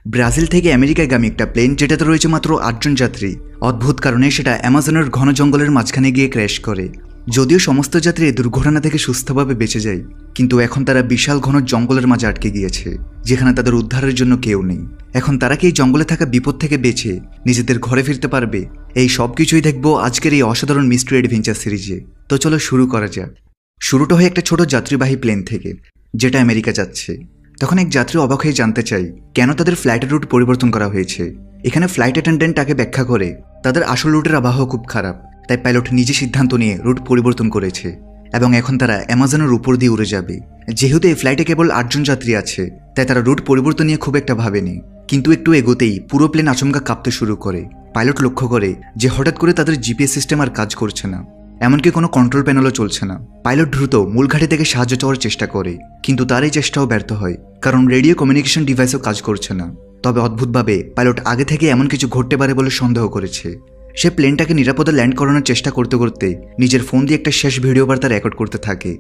Brazil থেকে আমেরিকাগামী একটা plane, যেটাতে রয়েছে মাত্র 8 জন যাত্রী, অদ্ভুত কারণে সেটা অ্যামাজনের ঘন জঙ্গলের মাঝখানে গিয়ে ক্র্যাশ করে। যদিও সমস্ত যাত্রী দুর্ঘটনা থেকে সুস্থভাবে বেঁচে যায়, কিন্তু এখন তারা বিশাল ঘন জঙ্গলের মাঝে আটকে গিয়েছে, যেখানে তাদের উদ্ধারের জন্য কেউ নেই। এখন তারা কি এই জঙ্গলে থাকা বিপদ থেকে বেঁচে নিজেদের ঘরে ফিরতে পারবে? এই সব কিছুই দেখবো আজকের এই অসাধারণ মিস্ট্রি অ্যাডভেঞ্চার সিরিজে। তো চলো শুরু করা যাক। শুরুটা হয় একটা ছোট যাত্রীবাহী প্লেন থেকে, যেটা আমেরিকা যাচ্ছে। তখন এক যাত্রী অবাক হয়ে জানতে চাই কেন তাদের ফ্লাইটের রুট পরিবর্তন করা হয়েছে। এখানে ফ্লাইট অ্যাটেন্ডেন্ট তাকে ব্যাখ্যা করে তাদের আসল রুটের আবহাওয়া খুব খারাপ, তাই পাইলট নিজে সিদ্ধান্ত নিয়ে রুট পরিবর্তন করেছে এবং এখন তারা অ্যামাজনের উপর দিয়ে উড়ে যাবে। যেহেতু এই ফ্লাইটে কেবল 8 জন যাত্রী আছে, তাই তারা রুট পরিবর্তন নিয়ে খুব একটা ভাবেনি। কিন্তু একটু এগোতেই পুরো প্লেন আচমকা কাঁপতে শুরু করে। পাইলট লক্ষ্য করে যে হঠাৎ করে তাদের জিপিএস সিস্টেম আর কাজ করছে না, এমনকি কোনো কন্ট্রোল প্যানেলও চলছে না। পাইলট দ্রুত মূল ঘাঁটি থেকে সাহায্য চাওয়ার চেষ্টা করে, কিন্তু তার এই চেষ্টাও ব্যর্থ হয়, কারণ রেডিও কমিউনিকেশন ডিভাইসও কাজ করছে না। তবে অদ্ভুতভাবে পাইলট আগে থেকে এমন কিছু ঘটতে পারে বলে সন্দেহ করেছে। সে প্লেনটাকে নিরাপদে ল্যান্ড করানোর চেষ্টা করতে করতে নিজের ফোন দিয়ে একটা শেষ ভিডিও বার্তা রেকর্ড করতে থাকে।